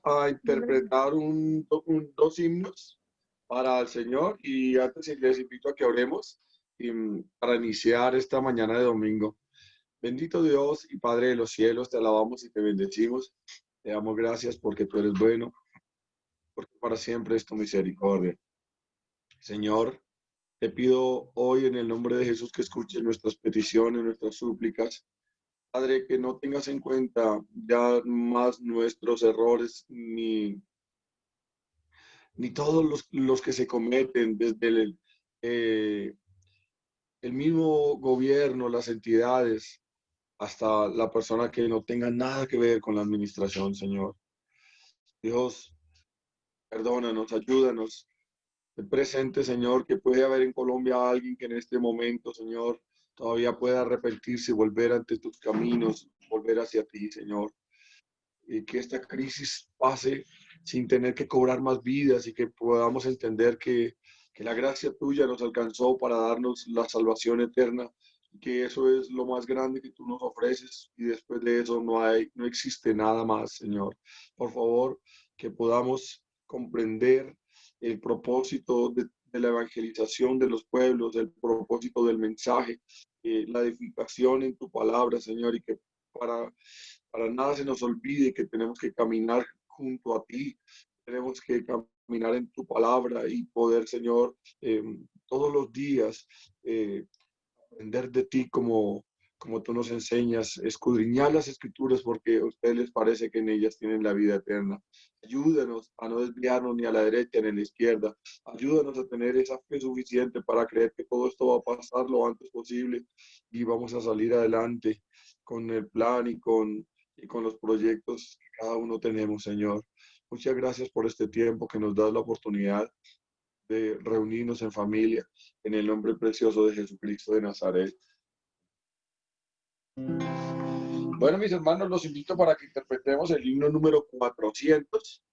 A interpretar dos himnos para el Señor y antes les invito a que oremos para iniciar esta mañana de domingo. Bendito Dios y Padre de los cielos, te alabamos y te bendecimos. Te damos gracias porque tú eres bueno, porque para siempre es tu misericordia. Señor, te pido hoy en el nombre de Jesús que escuches nuestras peticiones, nuestras súplicas. Padre, que no tengas en cuenta ya más nuestros errores ni todos los que se cometen desde eh, el mismo gobierno, las entidades, hasta la persona que no tenga nada que ver con la administración, Señor. Dios, perdónanos, ayúdanos. Ten presente, Señor, que puede haber en Colombia alguien que en este momento, Señor, todavía pueda arrepentirse y volver ante tus caminos, volver hacia ti, Señor. Y que esta crisis pase sin tener que cobrar más vidas y que podamos entender que la gracia tuya nos alcanzó para darnos la salvación eterna, y que eso es lo más grande que tú nos ofreces y después de eso no existe nada más, Señor. Por favor, que podamos comprender el propósito de la evangelización de los pueblos, el propósito del mensaje, la edificación en tu palabra, Señor, y que para para nada se nos olvide que tenemos que caminar junto a ti, tenemos que caminar en tu palabra y poder, Señor, todos los días aprender de ti como tú nos enseñas, escudriñar las escrituras porque a ustedes les parece que en ellas tienen la vida eterna. Ayúdanos a no desviarnos ni a la derecha ni a la izquierda. Ayúdanos a tener esa fe suficiente para creer que todo esto va a pasar lo antes posible y vamos a salir adelante con el plan y con los proyectos que cada uno tenemos, Señor. Muchas gracias por este tiempo que nos das la oportunidad de reunirnos en familia en el nombre precioso de Jesucristo de Nazaret. Bueno, mis hermanos, los invito para que interpretemos el himno número 400.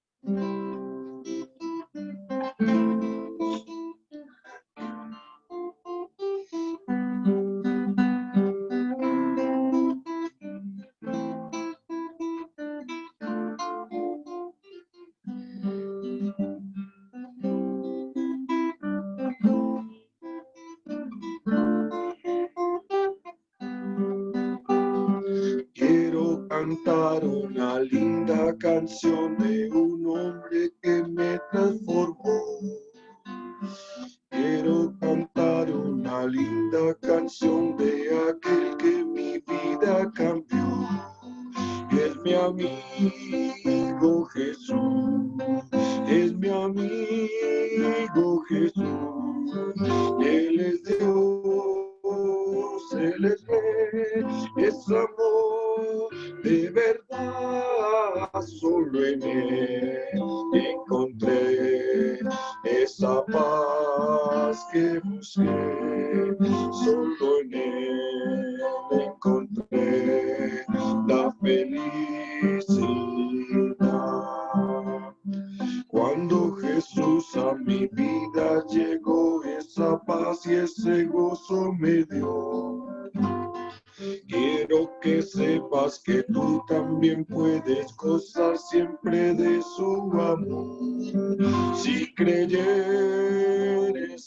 Quiero cantar una linda canción de un hombre que me transformó. Quiero cantar una linda canción de aquel que mi vida cambió. Es mi amigo Jesús, es mi amigo Jesús. Él es Dios, Él es Rey, es amor de verdad. Solo en Él encontré esa paz que busqué. Solo en Él encontré la felicidad. Cuando Jesús a mi vida llegó, esa paz y ese gozo me dio. Quiero que sepas que tú también puedes gozar siempre de su amor. Si creyeres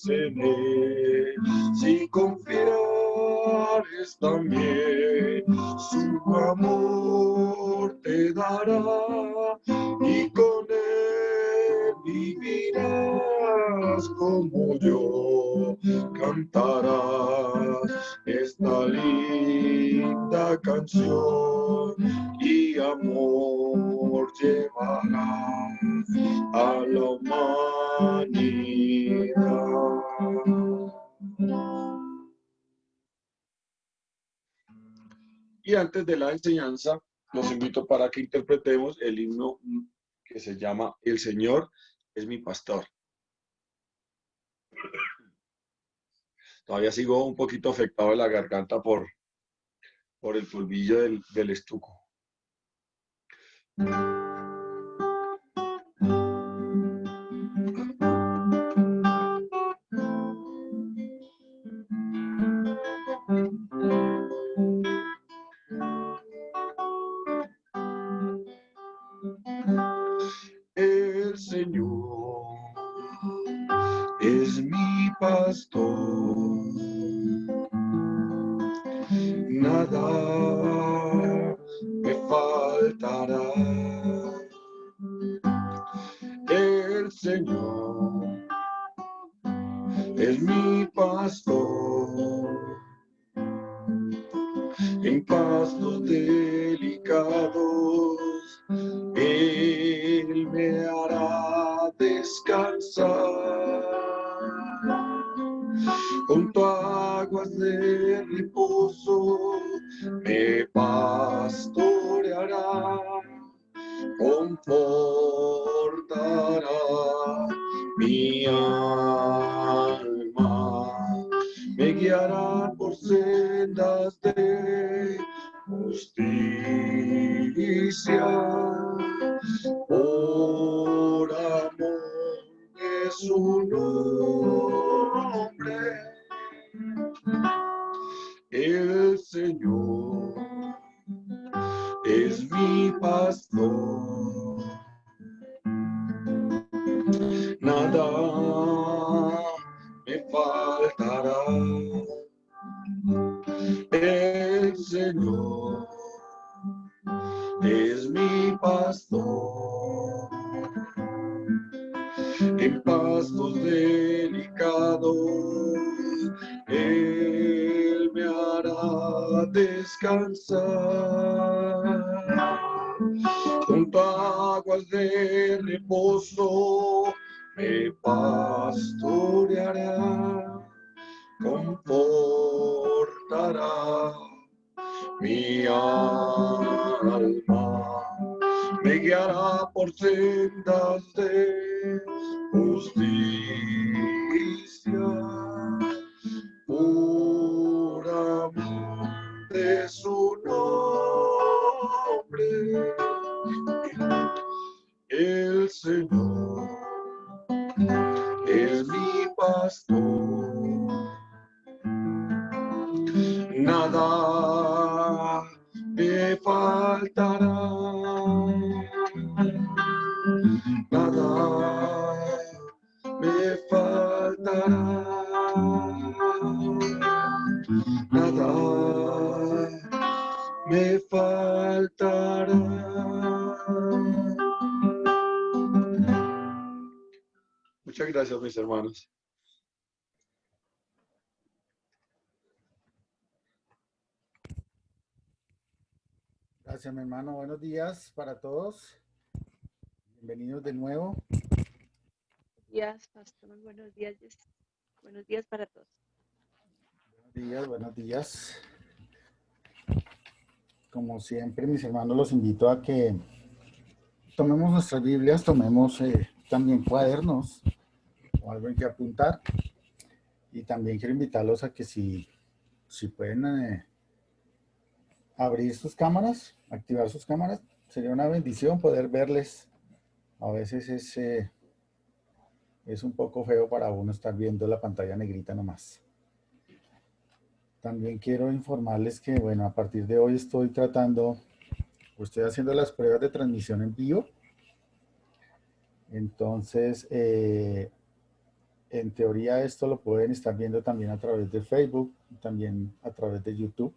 en Él, si confiares también, su amor te dará y con Él vivirás como yo, cantarás esta linda canción y amor llevará a la humanidad. Y antes de la enseñanza, los invito para que interpretemos el himno que se llama El Señor es mi pastor. Todavía sigo un poquito afectado de la garganta por el polvillo del estuco. pastor, nada me faltará. El Señor es mi pastor, en pastos delicados Él me hará descansar. Junto a aguas de reposo me pastoreará, confortará mi alma, me guiará por sendas de justicia, por amor de su nombre. El Señor es mi pastor, nada me faltará. El Señor es mi pastor, en pastos delicados Él me hará descansar. Junto a aguas de reposo me pastoreará, confortará mi alma, me guiará por sendas de justicia, por amor de su nombre. El Señor es mi pastor, nada me faltará, nada me faltará, nada me faltará. Muchas gracias, mis hermanos. Gracias, mi hermano. Buenos días para todos. Bienvenidos de nuevo. Buenos días, pastor. Buenos días. Buenos días para todos. Buenos días, buenos días. Como siempre, mis hermanos, los invito a que tomemos nuestras Biblias, tomemos también cuadernos o algo en que apuntar. Y también quiero invitarlos a que si pueden abrir sus cámaras, activar sus cámaras, sería una bendición poder verles. A veces es un poco feo para uno estar viendo la pantalla negrita nomás. También quiero informarles que, bueno, a partir de hoy estoy haciendo las pruebas de transmisión en vivo. Entonces, en teoría esto lo pueden estar viendo también a través de Facebook, también a través de YouTube.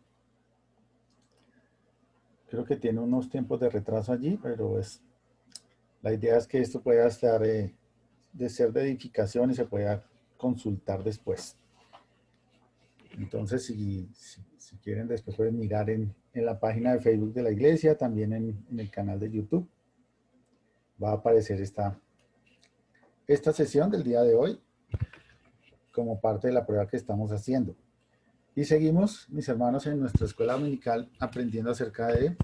Creo que tiene unos tiempos de retraso allí, pero la idea es que esto pueda estar de ser de edificación y se pueda consultar después. Entonces, si quieren, después pueden mirar en la página de Facebook de la iglesia, también en el canal de YouTube. Va a aparecer esta sesión del día de hoy como parte de la prueba que estamos haciendo. Y seguimos, mis hermanos, en nuestra escuela dominical aprendiendo acerca de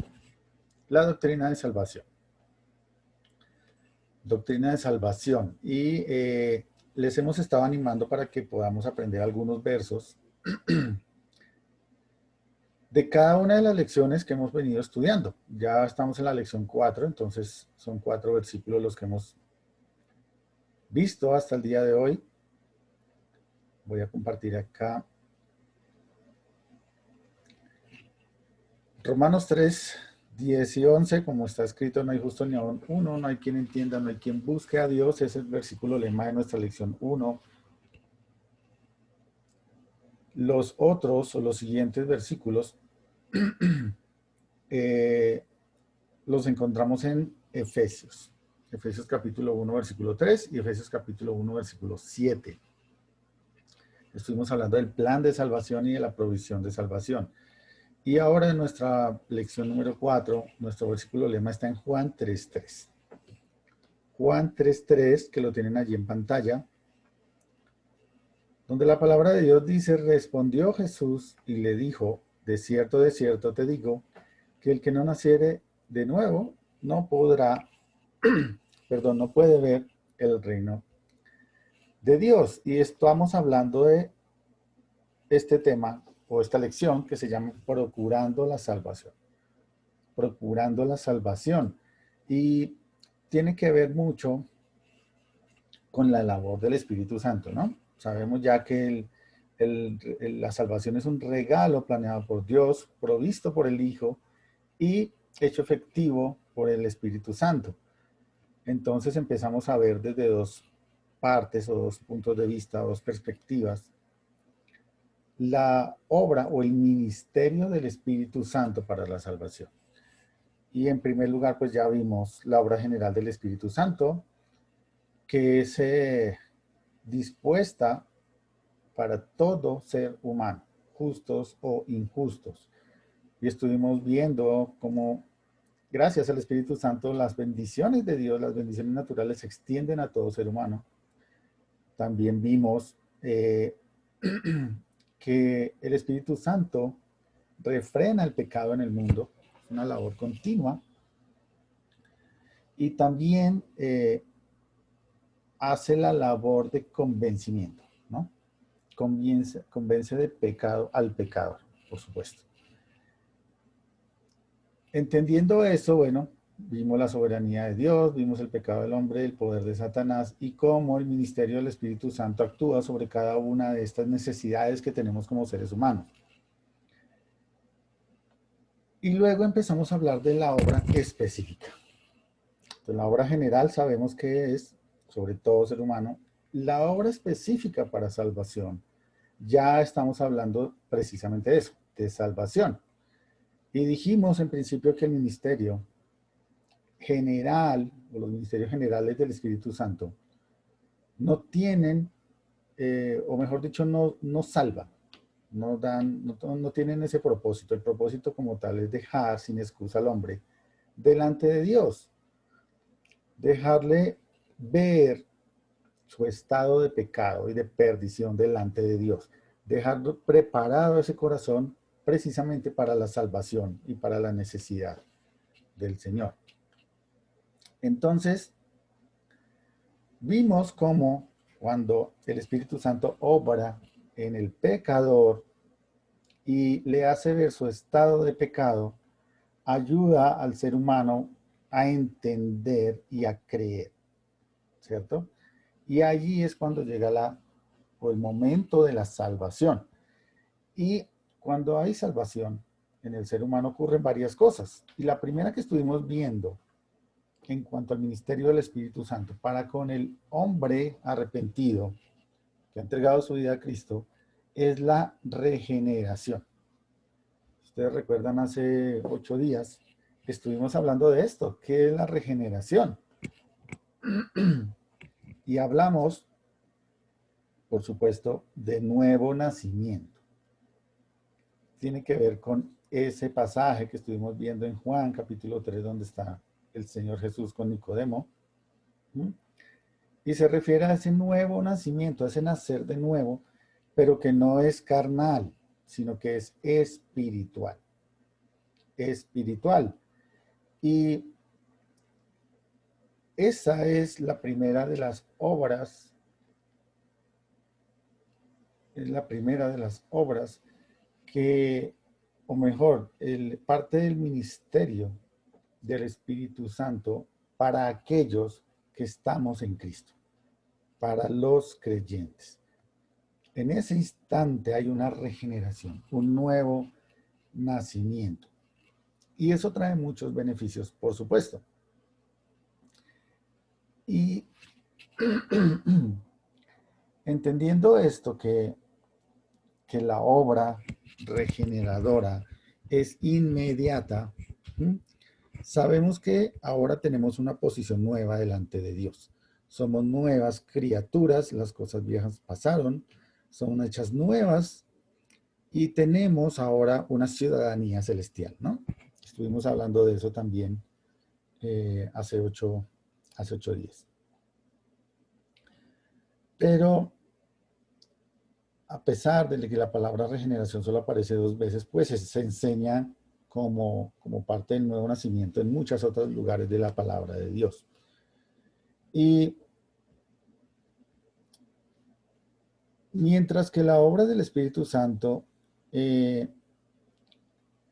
la doctrina de salvación. Doctrina de salvación. Y les hemos estado animando para que podamos aprender algunos versos de cada una de las lecciones que hemos venido estudiando. Ya estamos en la lección 4, entonces son 4 versículos los que hemos visto hasta el día de hoy. Voy a compartir acá. Romanos 3, 10 y 11, como está escrito, no hay justo ni aún uno, no hay quien entienda, no hay quien busque a Dios. Ese es el versículo lema de nuestra lección 1. Los otros o los siguientes versículos los encontramos en Efesios. Efesios capítulo 1, versículo 3 y Efesios capítulo 1, versículo 7. Estuvimos hablando del plan de salvación y de la provisión de salvación. Y ahora en nuestra lección número 4, nuestro versículo lema está en Juan 3.3. Juan 3.3, que lo tienen allí en pantalla, donde la palabra de Dios dice, respondió Jesús y le dijo, de cierto te digo, que el que no naciere de nuevo no podrá, perdón, no puede ver el reino de Dios. Y estamos hablando de este tema o esta lección que se llama Procurando la Salvación. Procurando la Salvación. Y tiene que ver mucho con la labor del Espíritu Santo, ¿no? Sabemos ya que la salvación es un regalo planeado por Dios, provisto por el Hijo y hecho efectivo por el Espíritu Santo. Entonces empezamos a ver desde dos partes o dos puntos de vista, dos perspectivas, la obra o el ministerio del Espíritu Santo para la salvación. Y en primer lugar, pues ya vimos la obra general del Espíritu Santo, que es dispuesta para todo ser humano, justos o injustos. Y estuvimos viendo cómo, gracias al Espíritu Santo, las bendiciones de Dios, las bendiciones naturales se extienden a todo ser humano. También vimos que el Espíritu Santo refrena el pecado en el mundo, es una labor continua. Y también hace la labor de convencimiento, ¿no? Convence de pecado al pecador, por supuesto. Entendiendo eso, bueno, vimos la soberanía de Dios, vimos el pecado del hombre, el poder de Satanás y cómo el ministerio del Espíritu Santo actúa sobre cada una de estas necesidades que tenemos como seres humanos. Y luego empezamos a hablar de la obra específica. Entonces, la obra general sabemos que es, sobre todo ser humano, la obra específica para salvación. Ya estamos hablando precisamente de eso, de salvación. Y dijimos en principio que el ministerio general, o los ministerios generales del Espíritu Santo, no tienen, o mejor dicho, no salvan, no tienen ese propósito. El propósito como tal es dejar sin excusa al hombre delante de Dios. Dejarle ver su estado de pecado y de perdición delante de Dios. Dejar preparado ese corazón precisamente para la salvación y para la necesidad del Señor. Entonces, vimos cómo cuando el Espíritu Santo obra en el pecador y le hace ver su estado de pecado, ayuda al ser humano a entender y a creer, ¿cierto? Y allí es cuando llega el momento de la salvación. Y cuando hay salvación en el ser humano ocurren varias cosas. Y la primera que estuvimos viendo en cuanto al ministerio del Espíritu Santo para con el hombre arrepentido que ha entregado su vida a Cristo es la regeneración. Ustedes recuerdan hace 8 días que estuvimos hablando de esto, ¿qué es la regeneración? Y hablamos, por supuesto, de nuevo nacimiento. Tiene que ver con ese pasaje que estuvimos viendo en Juan capítulo 3, donde está el Señor Jesús con Nicodemo. Y se refiere a ese nuevo nacimiento, a ese nacer de nuevo, pero que no es carnal, sino que es espiritual. Espiritual. Y esa es la primera de las obras, que, o mejor, parte del ministerio del Espíritu Santo para aquellos que estamos en Cristo, para los creyentes. En ese instante hay una regeneración, un nuevo nacimiento. Y eso trae muchos beneficios, por supuesto. Y entendiendo esto, que que la obra regeneradora es inmediata, ¿m? Sabemos que ahora tenemos una posición nueva delante de Dios. Somos nuevas criaturas, las cosas viejas pasaron, son hechas nuevas y tenemos ahora una ciudadanía celestial, ¿no? Estuvimos hablando de eso también hace 8 días. Pero a pesar de que la palabra regeneración solo aparece 2 veces, pues se enseña como parte del nuevo nacimiento en muchos otros lugares de la palabra de Dios. Y mientras que la obra del Espíritu Santo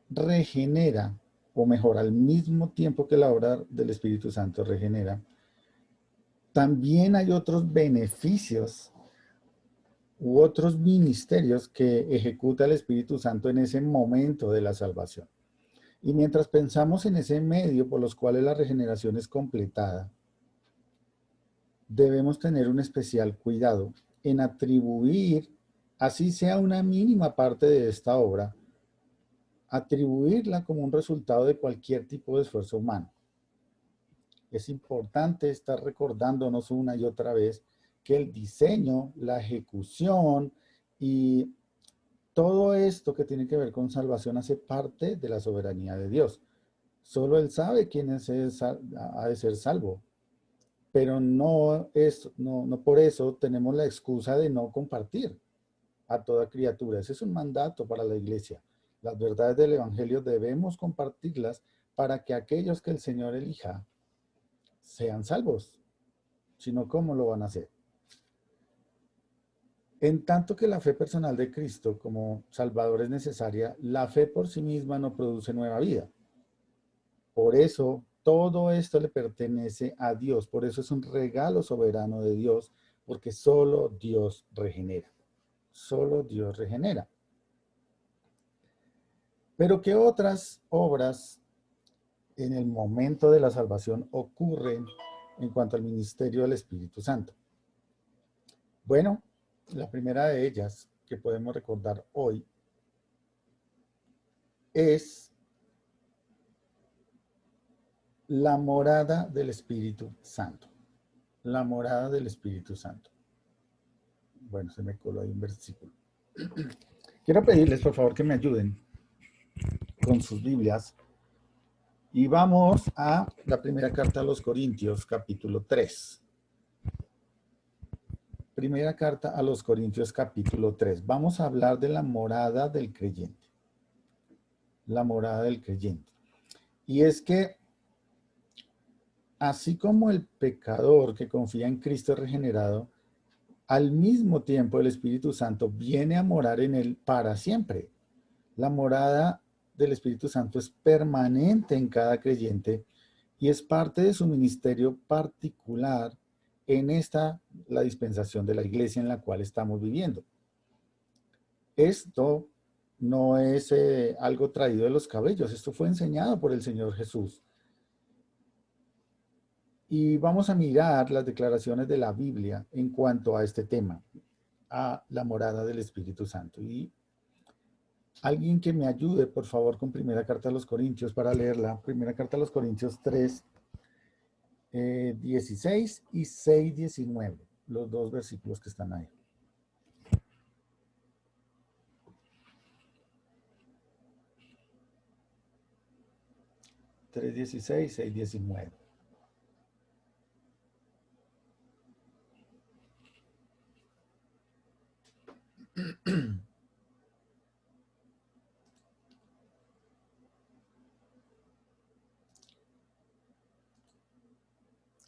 regenera, o mejor, al mismo tiempo que la obra del Espíritu Santo regenera, también hay otros beneficios u otros ministerios que ejecuta el Espíritu Santo en ese momento de la salvación. Y mientras pensamos en ese medio por los cuales la regeneración es completada, debemos tener un especial cuidado en atribuir, así sea una mínima parte de esta obra, atribuirla como un resultado de cualquier tipo de esfuerzo humano. Es importante estar recordándonos una y otra vez que el diseño, la ejecución y todo esto que tiene que ver con salvación hace parte de la soberanía de Dios. Solo Él sabe quién ha de ser salvo, pero no por eso tenemos la excusa de no compartir a toda criatura. Ese es un mandato para la iglesia. Las verdades del Evangelio debemos compartirlas para que aquellos que el Señor elija sean salvos. Si no, ¿cómo lo van a hacer? En tanto que la fe personal de Cristo como Salvador es necesaria, la fe por sí misma no produce nueva vida. Por eso, todo esto le pertenece a Dios. Por eso es un regalo soberano de Dios, porque solo Dios regenera. Solo Dios regenera. Pero ¿qué otras obras en el momento de la salvación ocurren en cuanto al ministerio del Espíritu Santo? Bueno, la primera de ellas que podemos recordar hoy es la morada del Espíritu Santo. La morada del Espíritu Santo. Bueno, se me coló ahí un versículo. Quiero pedirles, por favor, que me ayuden con sus Biblias. Y vamos a la primera carta a los Corintios, capítulo 3. Primera carta a los Corintios, capítulo 3. Vamos a hablar de la morada del creyente. La morada del creyente. Y es que, así como el pecador que confía en Cristo regenerado, al mismo tiempo el Espíritu Santo viene a morar en él para siempre. La morada del Espíritu Santo es permanente en cada creyente y es parte de su ministerio particular en la dispensación de la iglesia en la cual estamos viviendo. Esto no es algo traído de los cabellos, esto fue enseñado por el Señor Jesús. Y vamos a mirar las declaraciones de la Biblia en cuanto a este tema, a la morada del Espíritu Santo. Y alguien que me ayude, por favor, con Primera Carta a los Corintios para leerla. Primera Carta a los Corintios 3, 16 y 6, 19. Los dos versículos que están ahí. Tres 16, 6, 19.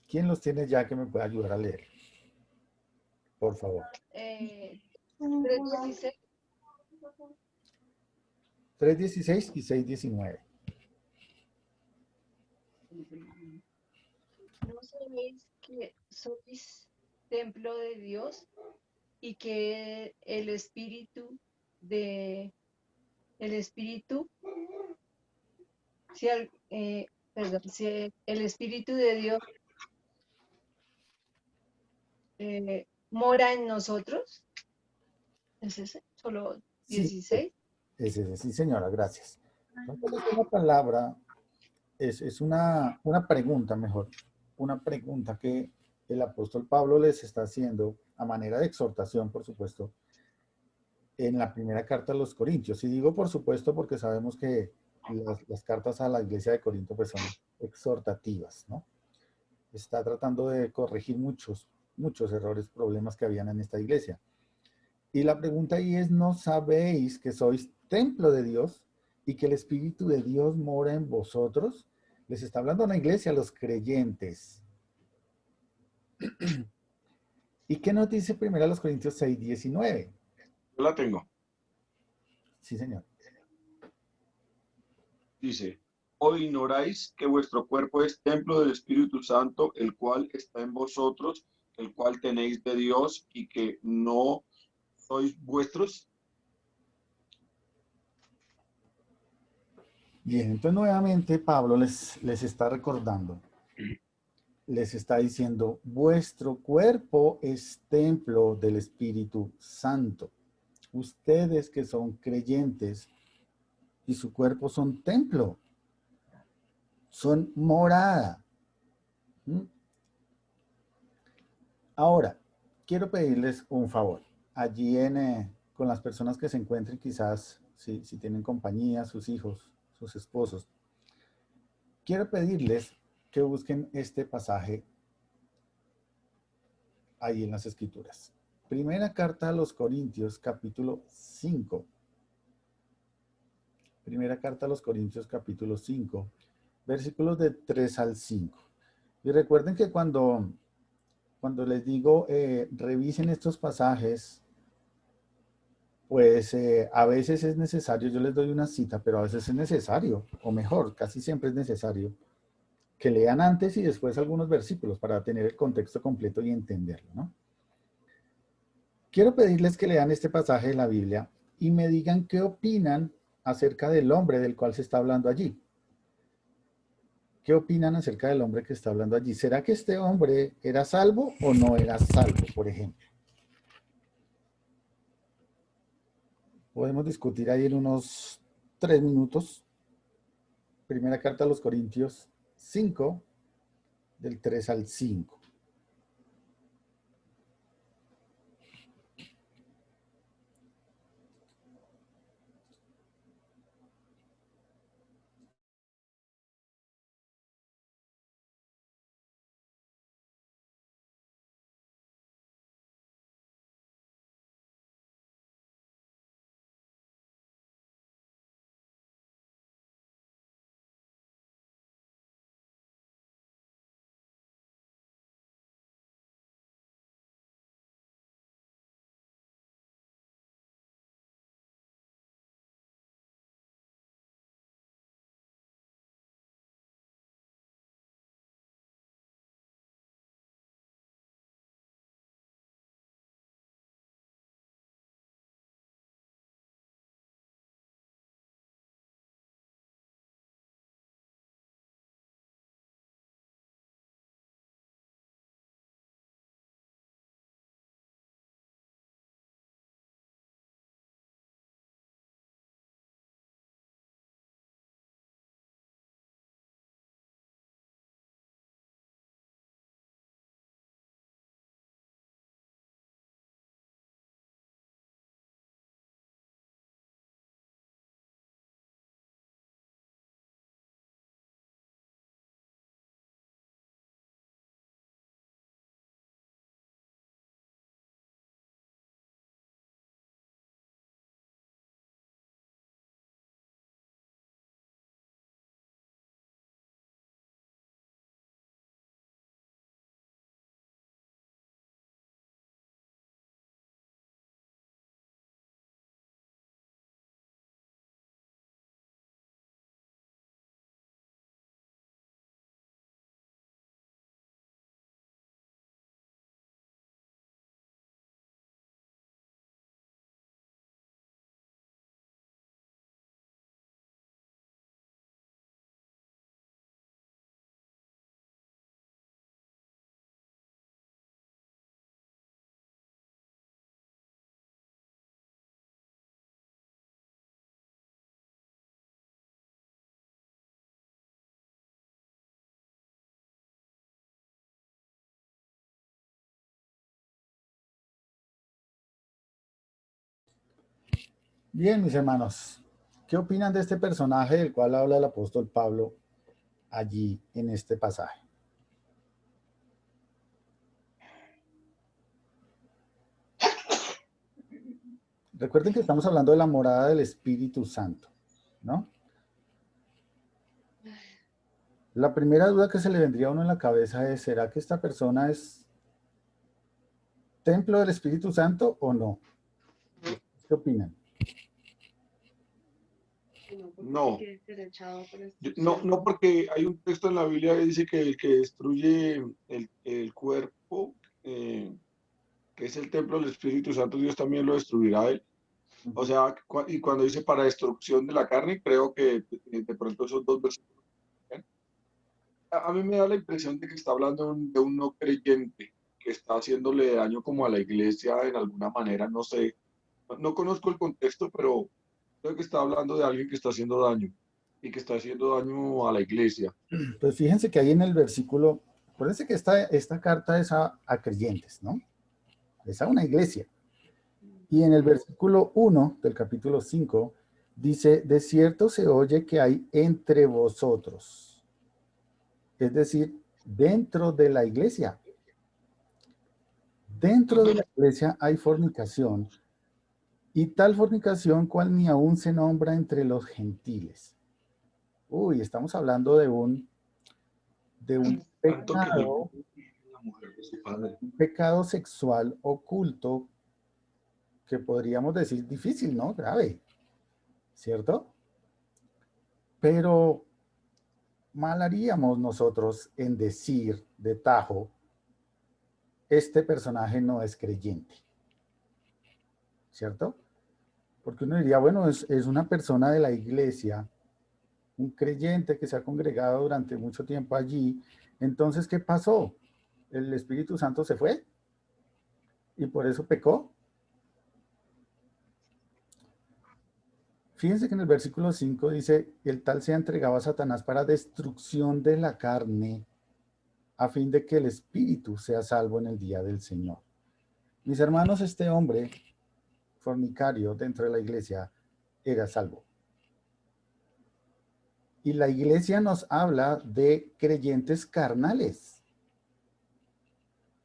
¿Quién los tiene ya que me pueda ayudar a leer? Por favor. 3:16. 3:16 y 6:19. ¿No sabéis que sois templo de Dios y que el Espíritu, si el Espíritu de Dios mora en nosotros? ¿Es ese? Solo. Sí, 16. es ese, sí, señora, gracias. Entonces, es una palabra, es una pregunta, mejor, una pregunta que el apóstol Pablo les está haciendo a manera de exhortación, por supuesto, en la primera carta a los Corintios. Y digo por supuesto porque sabemos que las cartas a la iglesia de Corinto pues son exhortativas, ¿no? Está tratando de corregir muchos errores, problemas que habían en esta iglesia. Y la pregunta ahí es, ¿no sabéis que sois templo de Dios y que el Espíritu de Dios mora en vosotros? Les está hablando a la iglesia, a los creyentes. ¿Y qué nos dice primero a los Corintios 6:19? Yo la tengo. Sí, señor. Dice, ¿o ignoráis que vuestro cuerpo es templo del Espíritu Santo, el cual está en vosotros, el cual tenéis de Dios y que no sois vuestros? Bien, entonces nuevamente Pablo les está recordando, les está diciendo, vuestro cuerpo es templo del Espíritu Santo. Ustedes que son creyentes y su cuerpo son templo, son morada. ¿Mm? Ahora, quiero pedirles un favor. Allí con las personas que se encuentren, quizás si tienen compañía, sus hijos, sus esposos, quiero pedirles que busquen este pasaje ahí en las Escrituras. Primera carta a los Corintios, capítulo 5. Primera carta a los Corintios, capítulo 5, versículos de 3 al 5. Y recuerden que cuando les digo revisen estos pasajes, pues a veces es necesario, yo les doy una cita, pero a veces es necesario, o mejor, casi siempre es necesario, que lean antes y después algunos versículos para tener el contexto completo y entenderlo, ¿no? Quiero pedirles que lean este pasaje de la Biblia y me digan qué opinan acerca del hombre del cual se está hablando allí. ¿Qué opinan acerca del hombre que está hablando allí? ¿Será que este hombre era salvo o no era salvo, por ejemplo? Podemos discutir ahí en unos 3 minutos. Primera carta a los Corintios 5, del 3 al 5. Bien, mis hermanos, ¿qué opinan de este personaje del cual habla el apóstol Pablo allí en este pasaje? Recuerden que estamos hablando de la morada del Espíritu Santo, ¿no? La primera duda que se le vendría a uno en la cabeza es, ¿será que esta persona es templo del Espíritu Santo o no? ¿Qué opinan? No, no, no, porque hay un texto en la Biblia que dice que el que destruye el cuerpo, que es el templo del Espíritu Santo, Dios también lo destruirá a él. O sea, y cuando dice para destrucción de la carne, creo que de pronto esos dos versículos. A mí me da la impresión de que está hablando de un no creyente que está haciéndole daño como a la iglesia en alguna manera, no sé, no conozco el contexto, pero creo que está hablando de alguien que está haciendo daño y que está haciendo daño a la iglesia. Pues fíjense que ahí en el versículo, acuérdense que esta carta es a creyentes, ¿no? Es a una iglesia. Y en el versículo 1 del capítulo 5 dice, de cierto se oye que hay entre vosotros. Es decir, dentro de la iglesia. Dentro de la iglesia hay fornicación, y tal fornicación cual ni aún se nombra entre los gentiles. Uy, estamos hablando de un Tanto que pecado, la mujer de su padre. un pecado sexual oculto que podríamos decir difícil, ¿no? Grave, ¿cierto? Pero mal haríamos nosotros en decir de tajo, este personaje no es creyente, ¿cierto? Porque uno diría, bueno, es una persona de la iglesia, un creyente que se ha congregado durante mucho tiempo allí. Entonces, ¿qué pasó? ¿El Espíritu Santo se fue? ¿Y por eso pecó? Fíjense que en el versículo 5 dice, el tal sea entregado a Satanás para destrucción de la carne, a fin de que el Espíritu sea salvo en el día del Señor. Mis hermanos, este hombre fornicario dentro de la iglesia era salvo. Y la iglesia nos habla de creyentes carnales.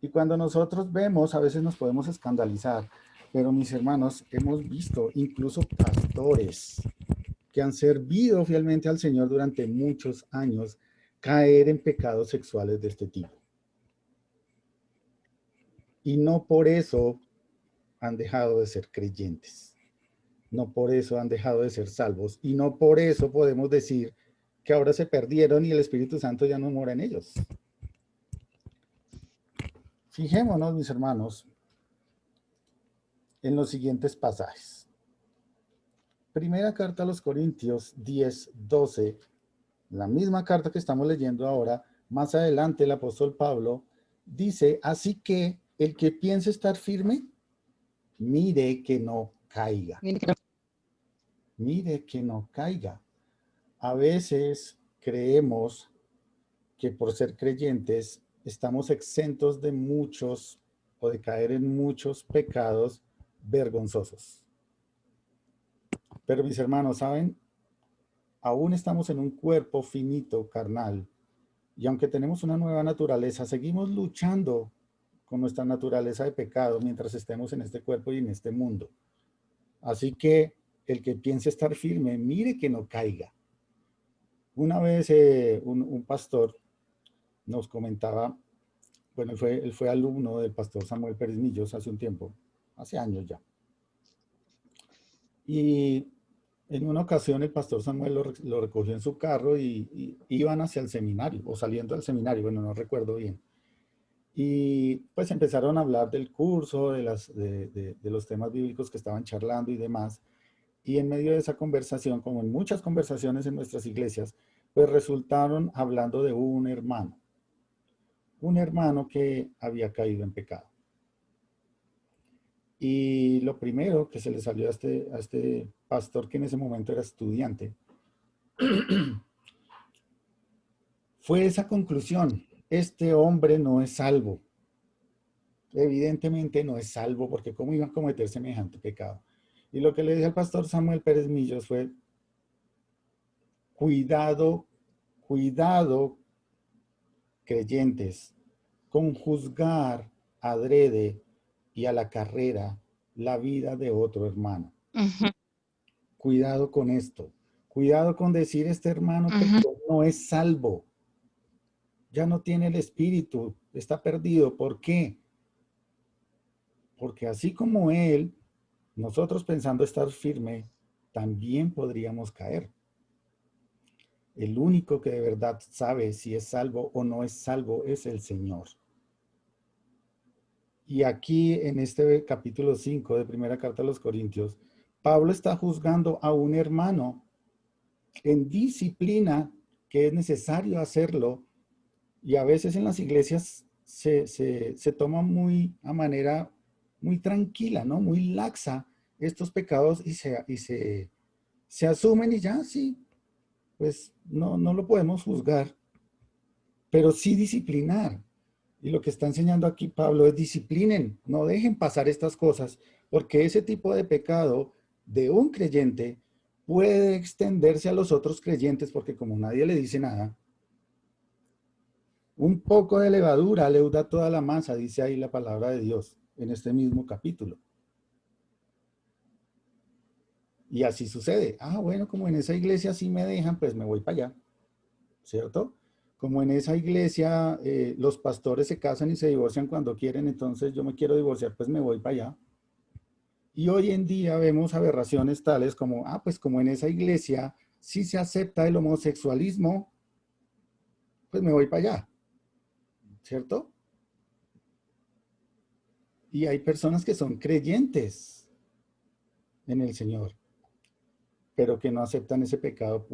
Y cuando nosotros vemos, a veces nos podemos escandalizar, pero mis hermanos, hemos visto incluso pastores que han servido fielmente al Señor durante muchos años caer en pecados sexuales de este tipo. Y no por eso han dejado de ser creyentes. No por eso han dejado de ser salvos. Y no por eso podemos decir que ahora se perdieron y el Espíritu Santo ya no mora en ellos. Fijémonos, mis hermanos, en los siguientes pasajes. Primera carta a los Corintios 10:12, la misma carta que estamos leyendo ahora, más adelante el apóstol Pablo dice, así que el que piense estar firme, mire que no caiga. Mire que no caiga. A veces creemos que por ser creyentes estamos exentos de muchos o de caer en muchos pecados vergonzosos. Pero mis hermanos, ¿saben? Aún estamos en un cuerpo finito, carnal, y aunque tenemos una nueva naturaleza, seguimos luchando con nuestra naturaleza de pecado mientras estemos en este cuerpo y en este mundo. Así que el que piense estar firme, mire que no caiga. Una vez un pastor nos comentaba, bueno, él fue alumno del pastor Samuel Pérez Millos hace un tiempo, hace años ya. Y en una ocasión el pastor Samuel lo recogió en su carro y iban hacia el seminario, o saliendo del seminario, bueno, no recuerdo bien. Y pues empezaron a hablar del curso, de los temas bíblicos que estaban charlando y demás. Y en medio de esa conversación, como en muchas conversaciones en nuestras iglesias, pues resultaron hablando de un hermano que había caído en pecado. Y lo primero que se le salió a este pastor, que en ese momento era estudiante, fue esa conclusión: este hombre no es salvo. Evidentemente no es salvo, porque ¿cómo iba a cometer semejante pecado? Y lo que le dije al pastor Samuel Pérez Millos fue, cuidado, cuidado, creyentes, con juzgar adrede y a la carrera la vida de otro hermano. Ujú, Cuidado con esto. Cuidado con decir este hermano ujú. no es salvo. Ya no tiene el espíritu, está perdido. ¿Por qué? Porque así como él, nosotros pensando estar firme, también podríamos caer. El único que de verdad sabe si es salvo o no es salvo es el Señor. Y aquí en este capítulo 5 de primera carta a los Corintios, Pablo está juzgando a un hermano en disciplina que es necesario hacerlo, y a veces en las iglesias se toma muy a manera muy tranquila, ¿no? Muy laxa estos pecados y se asumen y ya, sí, pues no lo podemos juzgar, pero sí disciplinar. Y lo que está enseñando aquí Pablo es disciplinen, no dejen pasar estas cosas, porque ese tipo de pecado de un creyente puede extenderse a los otros creyentes, porque como nadie le dice nada, un poco de levadura leuda toda la masa, dice ahí la palabra de Dios en este mismo capítulo. Y así sucede. Ah, bueno, como en esa iglesia sí me dejan, pues me voy para allá, ¿cierto? Como en esa iglesia los pastores se casan y se divorcian cuando quieren, entonces yo me quiero divorciar, pues me voy para allá. Y hoy en día vemos aberraciones tales como, pues como en esa iglesia sí se acepta el homosexualismo, pues me voy para allá, ¿cierto? Y hay personas que son creyentes en el Señor, pero que no aceptan ese pecado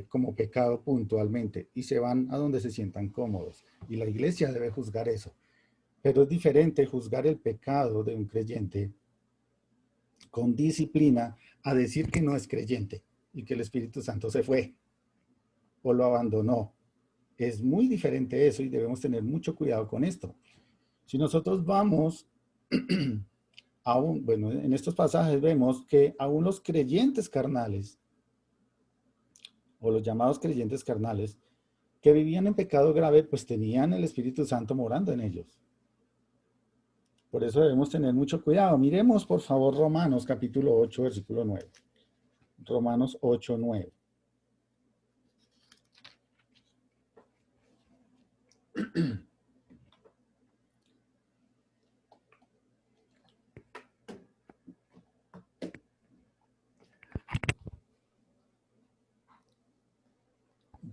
como pecado puntualmente y se van a donde se sientan cómodos. Y la iglesia debe juzgar eso. Pero es diferente juzgar el pecado de un creyente con disciplina a decir que no es creyente y que el Espíritu Santo se fue o lo abandonó. Es muy diferente eso y debemos tener mucho cuidado con esto. Si nosotros vamos aún, bueno, en estos pasajes vemos que aún los creyentes carnales, o los llamados creyentes carnales, que vivían en pecado grave, pues tenían el Espíritu Santo morando en ellos. Por eso debemos tener mucho cuidado. Miremos, por favor, Romanos capítulo 8, versículo 9. Romanos 8, 9.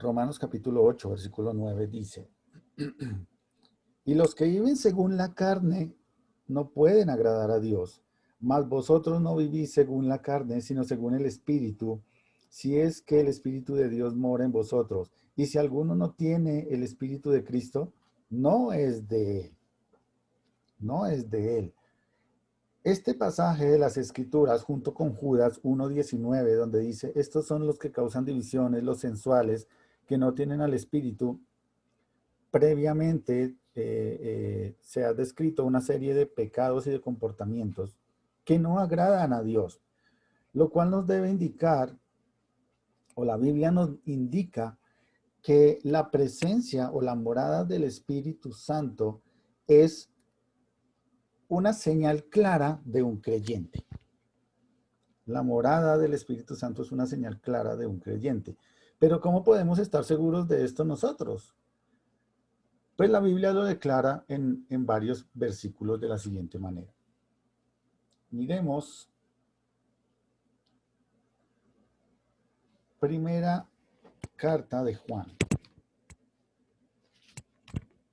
Romanos capítulo 8, versículo 9 dice, y los que viven según la carne no pueden agradar a Dios, mas vosotros no vivís según la carne, sino según el Espíritu, si es que el Espíritu de Dios mora en vosotros. Y si alguno no tiene el Espíritu de Cristo, no es de él. No es de él. Este pasaje de las Escrituras, junto con Judas 1:19, donde dice, estos son los que causan divisiones, los sensuales, que no tienen al Espíritu, previamente se ha descrito una serie de pecados y de comportamientos que no agradan a Dios, lo cual nos debe indicar, o la Biblia nos indica, que la presencia o la morada del Espíritu Santo es una señal clara de un creyente. La morada del Espíritu Santo es una señal clara de un creyente. Pero ¿cómo podemos estar seguros de esto nosotros? Pues la Biblia lo declara en varios versículos de la siguiente manera. Miremos primera carta de Juan.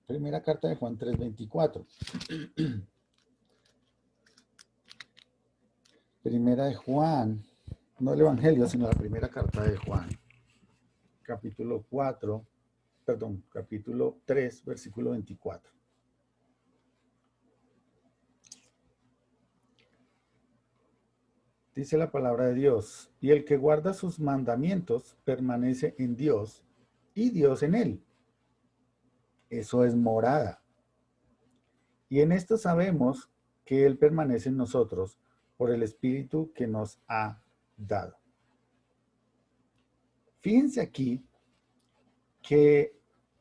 Primera carta de Juan 3:24. Primera de Juan, no el Evangelio, sino la primera carta de Juan. Capítulo 3, versículo 24. Dice la palabra de Dios, y el que guarda sus mandamientos permanece en Dios y Dios en él. Eso es morada. Y en esto sabemos que él permanece en nosotros por el Espíritu que nos ha dado. Fíjense aquí que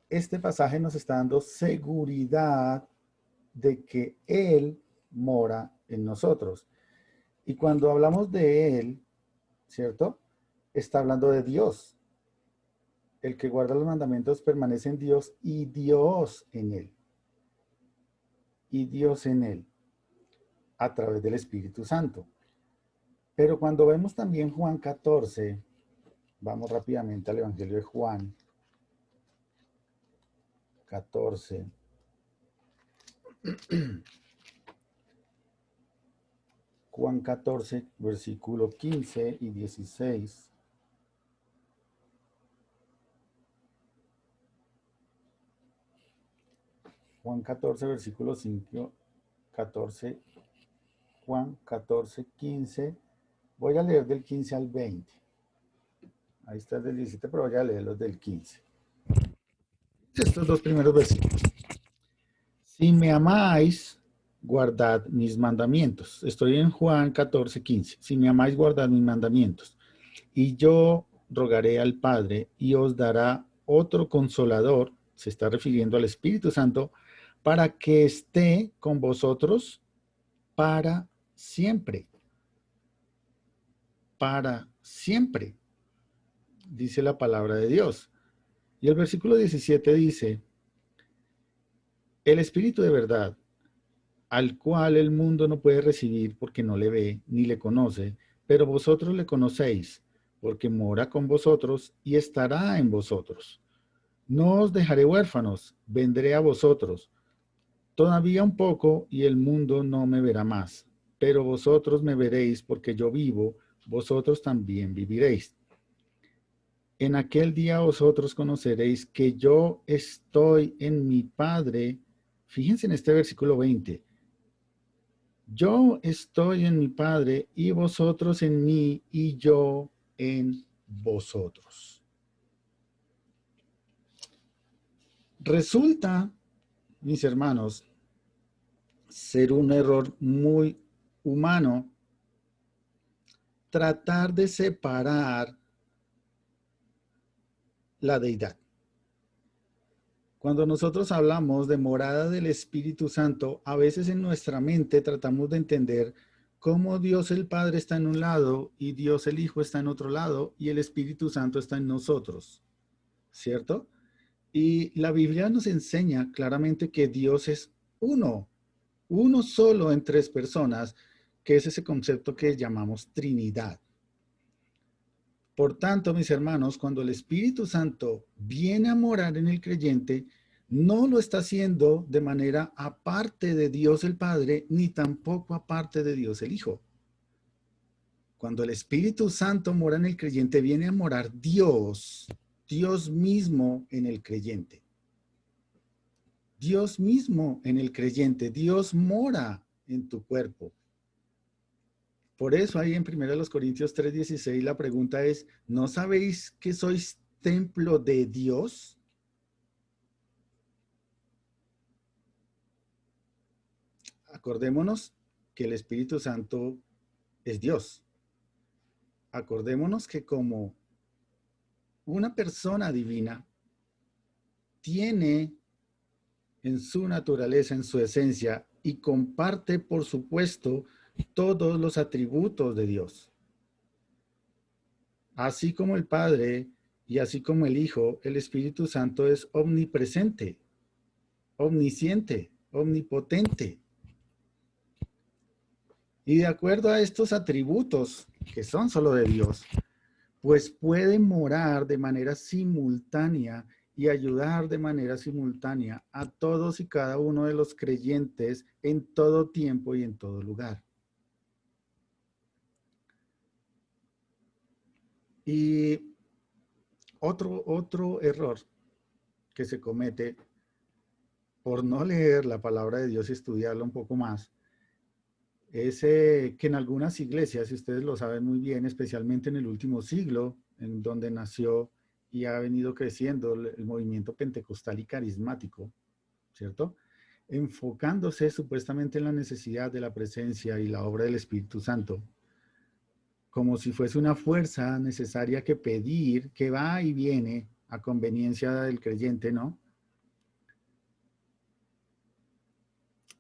este pasaje nos está dando seguridad de que Él mora en nosotros. Y cuando hablamos de Él, ¿cierto? Está hablando de Dios. El que guarda los mandamientos permanece en Dios y Dios en Él. Y Dios en Él, a través del Espíritu Santo. Pero cuando vemos también Juan 14, vamos rápidamente al Evangelio de Juan 14. Juan 14, versículo 15 y 16. Juan 14, versículo 5, 14, Juan 14, 15. Voy a leer del 15 al 20. Ahí está el del 17, pero voy a leer los del 15. Estos dos primeros versículos. Si me amáis, guardad mis mandamientos. Estoy en Juan 14, 15. Si me amáis, guardad mis mandamientos. Y yo rogaré al Padre y os dará otro consolador, se está refiriendo al Espíritu Santo, para que esté con vosotros para siempre. Para siempre, dice la palabra de Dios. Y el versículo 17 dice, el Espíritu de verdad, al cual el mundo no puede recibir porque no le ve ni le conoce, pero vosotros le conocéis, porque mora con vosotros y estará en vosotros. No os dejaré huérfanos, vendré a vosotros. Todavía un poco y el mundo no me verá más, pero vosotros me veréis porque yo vivo, vosotros también viviréis. En aquel día vosotros conoceréis que yo estoy en mi Padre. Fíjense en este versículo 20. Yo estoy en mi Padre y vosotros en mí y yo en vosotros. Resulta, mis hermanos, ser un error muy humano tratar de separar la deidad. Cuando nosotros hablamos de morada del Espíritu Santo, a veces en nuestra mente tratamos de entender cómo Dios el Padre está en un lado y Dios el Hijo está en otro lado y el Espíritu Santo está en nosotros, ¿cierto? Y la Biblia nos enseña claramente que Dios es uno solo en tres personas, que es ese concepto que llamamos Trinidad. Por tanto, mis hermanos, cuando el Espíritu Santo viene a morar en el creyente, no lo está haciendo de manera aparte de Dios el Padre, ni tampoco aparte de Dios el Hijo. Cuando el Espíritu Santo mora en el creyente, viene a morar Dios mismo en el creyente. Dios mismo en el creyente, Dios mora en tu cuerpo. Por eso ahí en 1 Corintios 3:16 la pregunta es, ¿no sabéis que sois templo de Dios? Acordémonos que el Espíritu Santo es Dios. Acordémonos que como una persona divina tiene en su naturaleza, en su esencia, y comparte, por supuesto, todos los atributos de Dios. Así como el Padre y así como el Hijo, el Espíritu Santo es omnipresente, omnisciente, omnipotente. Y de acuerdo a estos atributos, que son solo de Dios, pues puede morar de manera simultánea y ayudar de manera simultánea a todos y cada uno de los creyentes en todo tiempo y en todo lugar. Y otro error que se comete por no leer la palabra de Dios y estudiarla un poco más, es que en algunas iglesias, y ustedes lo saben muy bien, especialmente en el último siglo, en donde nació y ha venido creciendo el movimiento pentecostal y carismático, ¿cierto? enfocándose supuestamente en la necesidad de la presencia y la obra del Espíritu Santo, como si fuese una fuerza necesaria que pedir, que va y viene a conveniencia del creyente, ¿no?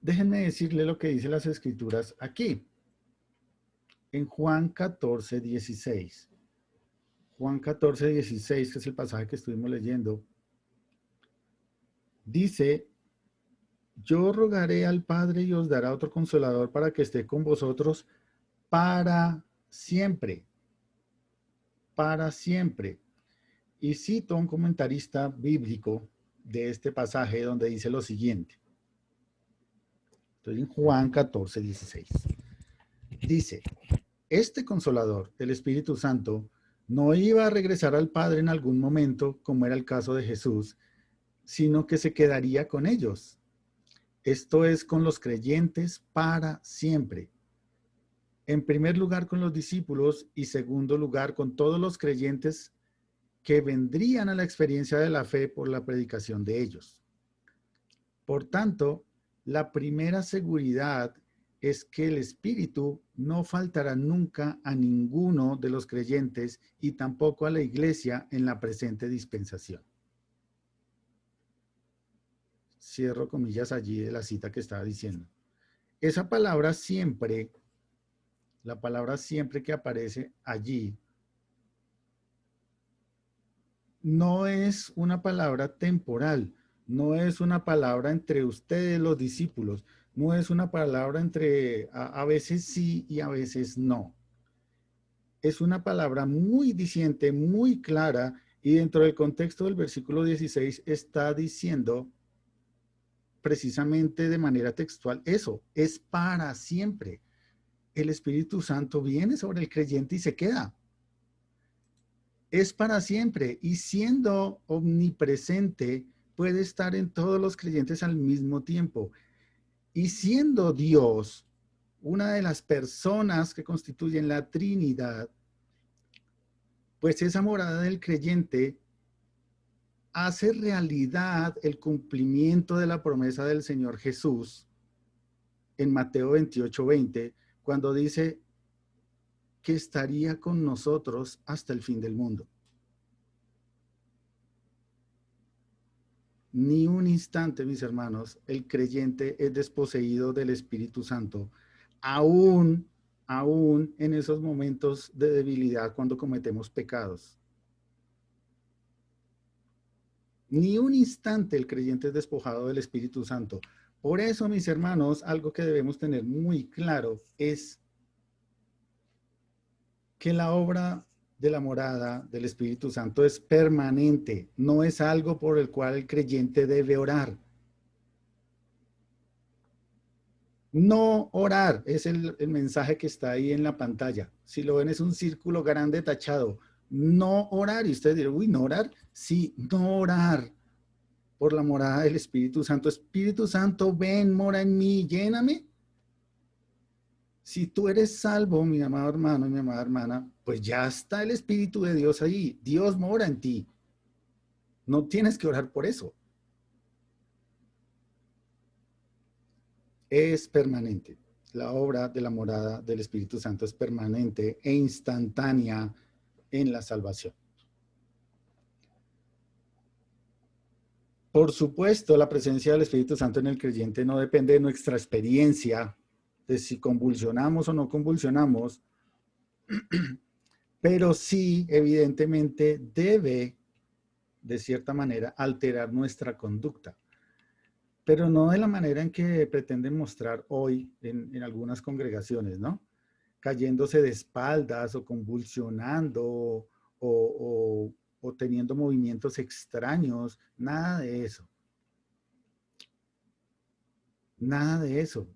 Déjenme decirle lo que dice las Escrituras aquí, en Juan 14, 16. Juan 14, 16, que es el pasaje que estuvimos leyendo, dice: yo rogaré al Padre y os dará otro consolador para que esté con vosotros para siempre. Para siempre. Y cito a un comentarista bíblico de este pasaje donde dice lo siguiente. Estoy en Juan 14, 16. Dice: este consolador, el Espíritu Santo, no iba a regresar al Padre en algún momento, como era el caso de Jesús, sino que se quedaría con ellos. Esto es, con los creyentes para siempre. En primer lugar con los discípulos y segundo lugar con todos los creyentes que vendrían a la experiencia de la fe por la predicación de ellos. Por tanto, la primera seguridad es que el Espíritu no faltará nunca a ninguno de los creyentes y tampoco a la iglesia en la presente dispensación. Cierro comillas allí de la cita que estaba diciendo. Esa palabra siempre, la palabra siempre que aparece allí, no es una palabra temporal, no es una palabra entre ustedes los discípulos, no es una palabra entre a veces sí y a veces no. Es una palabra muy diciente, muy clara, y dentro del contexto del versículo 16 está diciendo precisamente de manera textual eso, es para siempre. El Espíritu Santo viene sobre el creyente y se queda. Es para siempre, y siendo omnipresente, puede estar en todos los creyentes al mismo tiempo. Y siendo Dios, una de las personas que constituyen la Trinidad, pues esa morada del creyente hace realidad el cumplimiento de la promesa del Señor Jesús en Mateo 28, 20, cuando dice que estaría con nosotros hasta el fin del mundo. Ni un instante, mis hermanos, el creyente es desposeído del Espíritu Santo, aún en esos momentos de debilidad cuando cometemos pecados. Ni un instante el creyente es despojado del Espíritu Santo. Por eso, mis hermanos, algo que debemos tener muy claro es que la obra de la morada del Espíritu Santo es permanente, no es algo por el cual el creyente debe orar. No orar es el mensaje que está ahí en la pantalla. Si lo ven, es un círculo grande tachado. No orar. Y ustedes dirán, uy, ¿no orar? Sí, no orar por la morada del Espíritu Santo. Espíritu Santo, ven, mora en mí, lléname. Si tú eres salvo, mi amado hermano y mi amada hermana, pues ya está el Espíritu de Dios ahí. Dios mora en ti. No tienes que orar por eso. Es permanente. La obra de la morada del Espíritu Santo es permanente e instantánea en la salvación. Por supuesto, la presencia del Espíritu Santo en el creyente no depende de nuestra experiencia, de si convulsionamos o no convulsionamos, pero sí, evidentemente, debe, de cierta manera, alterar nuestra conducta. Pero no de la manera en que pretenden mostrar hoy en algunas congregaciones, ¿no? Cayéndose de espaldas o convulsionando o teniendo movimientos extraños, nada de eso. Nada de eso.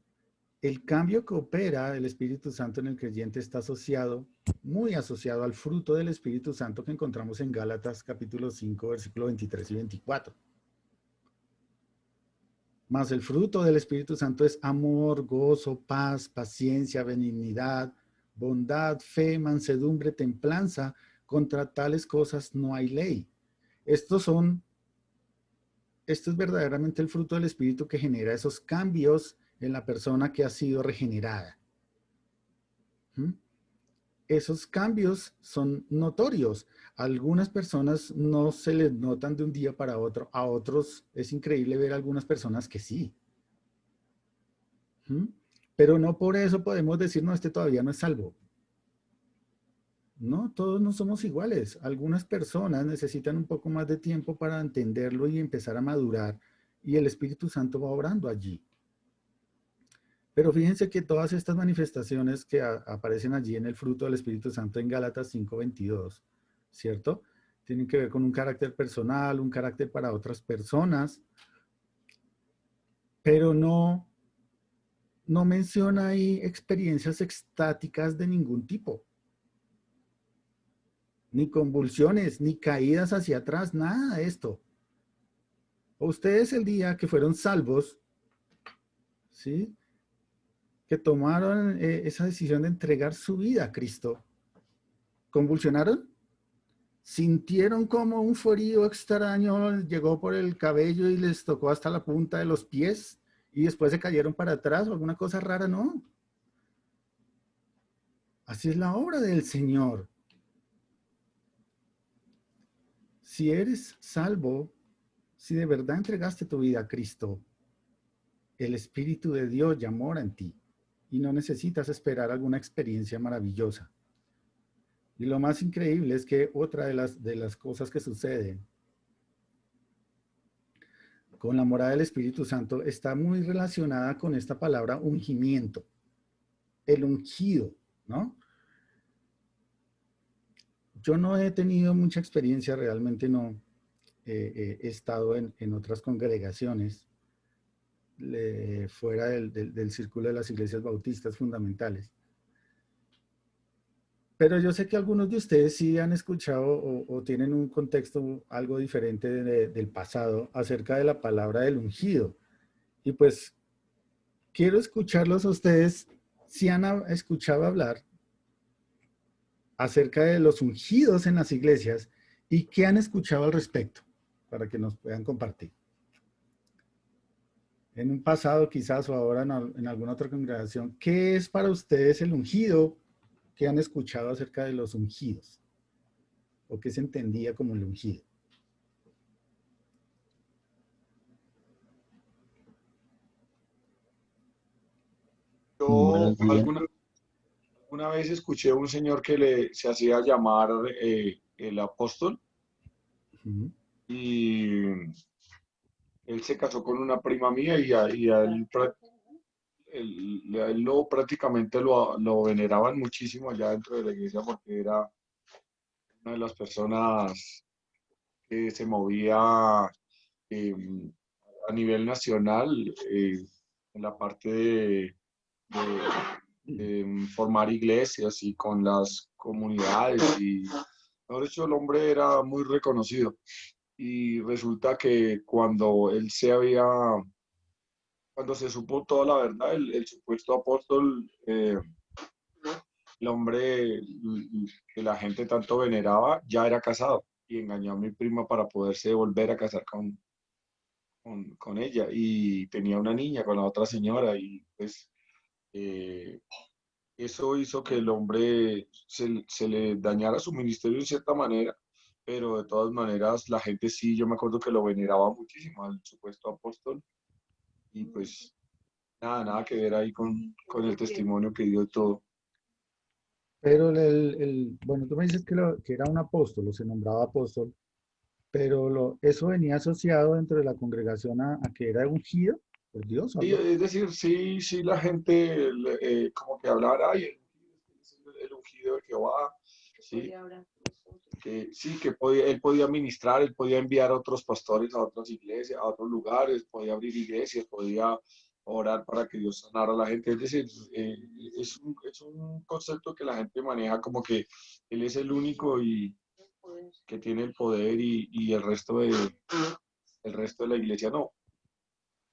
El cambio que opera el Espíritu Santo en el creyente está asociado, muy asociado al fruto del Espíritu Santo que encontramos en Gálatas capítulo 5, versículo 23 y 24. Mas el fruto del Espíritu Santo es amor, gozo, paz, paciencia, benignidad, bondad, fe, mansedumbre, templanza. Contra tales cosas no hay ley. Estos son esto es verdaderamente el fruto del Espíritu que genera esos cambios en la persona que ha sido regenerada. ¿Mm? Esos cambios son notorios. A algunas personas no se les notan de un día para otro, a otros es increíble ver a algunas personas que sí. ¿Mm? Pero no por eso podemos decir, no, este todavía no es salvo. No, todos no somos iguales. Algunas personas necesitan un poco más de tiempo para entenderlo y empezar a madurar, y el Espíritu Santo va obrando allí. Pero fíjense que todas estas manifestaciones que aparecen allí en el fruto del Espíritu Santo en Gálatas 5:22, ¿cierto? Tienen que ver con un carácter personal, un carácter para otras personas, pero no menciona ahí experiencias extáticas de ningún tipo, ni convulsiones, ni caídas hacia atrás, nada de esto. Ustedes el día que fueron salvos, ¿sí? Que tomaron esa decisión de entregar su vida a Cristo, ¿convulsionaron? ¿Sintieron como un frío extraño llegó por el cabello y les tocó hasta la punta de los pies y después se cayeron para atrás o alguna cosa rara? No. Así es la obra del Señor. Si eres salvo, si de verdad entregaste tu vida a Cristo, el Espíritu de Dios ya mora en ti y no necesitas esperar alguna experiencia maravillosa. Y lo más increíble es que otra de las cosas que suceden con la morada del Espíritu Santo está muy relacionada con esta palabra ungimiento, el ungido, ¿no? Yo no he tenido mucha experiencia, realmente no. He estado en otras congregaciones fuera del círculo de las iglesias bautistas fundamentales. Pero yo sé que algunos de ustedes sí han escuchado o tienen un contexto algo diferente del pasado acerca de la palabra del ungido. Y pues quiero escucharlos a ustedes si han escuchado hablar acerca de los ungidos en las iglesias y qué han escuchado al respecto, para que nos puedan compartir. En un pasado quizás o ahora en alguna otra congregación, ¿qué es para ustedes el ungido? ¿Qué han escuchado acerca de los ungidos? ¿O qué se entendía como el ungido? Yo Buenos días. alguna vez escuché a un señor que se hacía llamar el apóstol Ujú. y él se casó con una prima mía y a él prácticamente lo veneraban muchísimo allá dentro de la iglesia porque era una de las personas que se movía eh, a nivel nacional en la parte de formar iglesias y con las comunidades y por eso el hombre era muy reconocido y resulta que cuando se supo toda la verdad, el supuesto apóstol, el hombre que la gente tanto veneraba, ya era casado y engañó a mi prima para poderse volver a casar con ella y tenía una niña con la otra señora y pues eh, eso hizo que el hombre se le dañara su ministerio en cierta manera, pero de todas maneras la gente sí, yo me acuerdo que lo veneraba muchísimo al supuesto apóstol y pues nada que ver ahí con el testimonio que dio y todo. Pero bueno, tú me dices que era un apóstol, o se nombraba apóstol, pero eso venía asociado dentro de la congregación a que era ungido por Dios o Sí, algo así. es decir, sí la gente como que hablara, ay, el ungido de Jehová, sí, él podía ministrar, él podía enviar a otros pastores a otras iglesias, a otros lugares, podía abrir iglesias, podía orar para que Dios sanara a la gente. Es decir, es un concepto que la gente maneja como que él es el único y que tiene el poder y el resto de la iglesia no,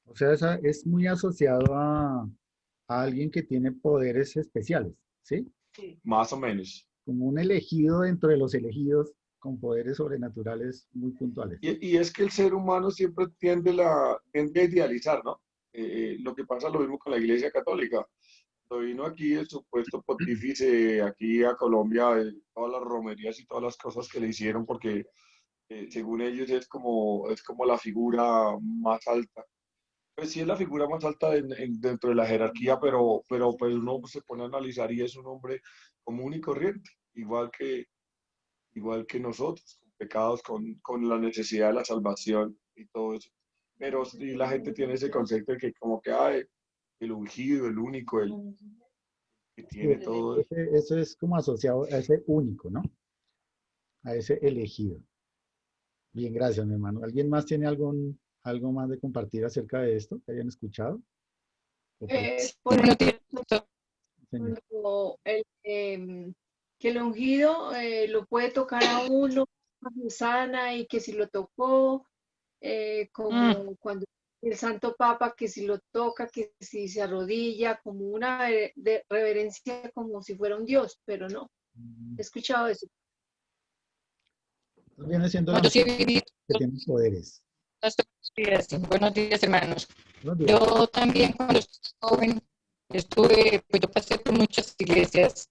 O sea, es muy asociado a alguien que tiene poderes especiales, ¿sí? más o menos. Como un elegido dentro de los elegidos con poderes sobrenaturales muy puntuales. Y es que el ser humano siempre tiende a idealizar, ¿no? Lo que pasa lo mismo con la Iglesia Católica. Cuando vino aquí el supuesto pontífice aquí a Colombia, todas las romerías y todas las cosas que le hicieron, porque según ellos es como la figura más alta. Pues sí es la figura más alta dentro de la jerarquía, pero pues uno se pone a analizar y es un hombre común y corriente, igual que nosotros, con pecados, con la necesidad de la salvación y todo eso. Pero sí la gente tiene ese concepto de que como que hay el ungido, el único, el que Sí, tiene todo. eso es como asociado a ese único, ¿no? A ese elegido. Bien, gracias, mi hermano. ¿Alguien más tiene algo más de compartir acerca de esto que hayan escuchado? ¿O Por Buenos ejemplo, días, doctor. señor? cuando que el ungido lo puede tocar a uno, sana, y que si lo tocó, como cuando el Santo Papa, que si lo toca, que si se arrodilla, como una reverencia como si fuera un Dios, pero no, he escuchado eso. Viene siendo No, la yo sí he misma vivido que tiene poderes. estos días. Buenos días, hermanos. Buenos días. Yo también cuando estuve joven pues yo pasé por muchas iglesias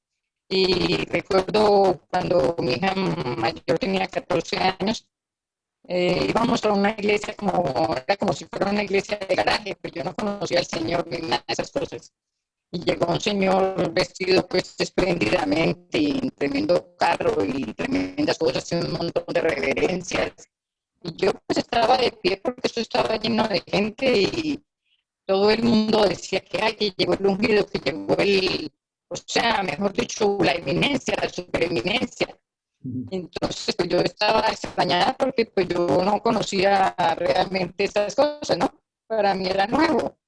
y recuerdo cuando mi hija mayor tenía 14 años, íbamos a una iglesia era como si fuera una iglesia de garaje, pero yo no conocía al Señor ni nada de esas cosas. Y llegó un señor vestido pues espléndidamente y en tremendo carro y tremendas cosas y un montón de reverencias. Y yo pues estaba de pie porque eso estaba lleno de gente y todo el mundo decía que, ay, que llegó el ungido, que llegó o sea, mejor dicho, la eminencia, la supereminencia. Entonces, pues yo estaba extrañada porque pues yo no conocía realmente esas cosas, ¿no? Para mí era nuevo.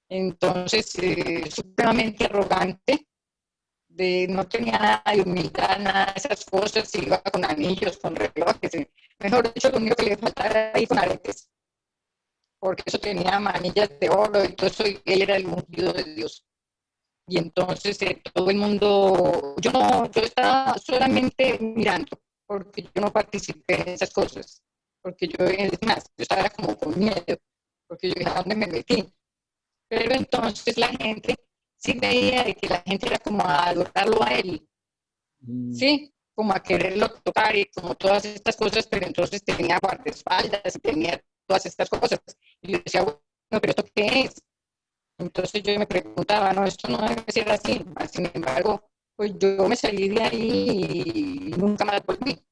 Entonces, supremamente arrogante, no tenía nada de humildad, nada de esas cosas, iba con anillos, con relojes, mejor dicho, lo único que le faltaba era ahí con aretes, porque eso tenía manillas de oro y todo eso, y él era el ungido de Dios. Y entonces todo el mundo, yo estaba solamente mirando, porque yo no participé en esas cosas, porque yo, es más, yo estaba como con miedo, porque yo dije, ¿a dónde me metí? Pero entonces la gente sí veía de que la gente era como a adorarlo a él, sí, como a quererlo tocar y como todas estas cosas, pero entonces tenía guardaespaldas y tenía todas estas cosas. Y yo decía, bueno, pero ¿esto qué es? Entonces yo me preguntaba, no, esto no debe ser así. Sin embargo, pues yo me salí de ahí y nunca más volví,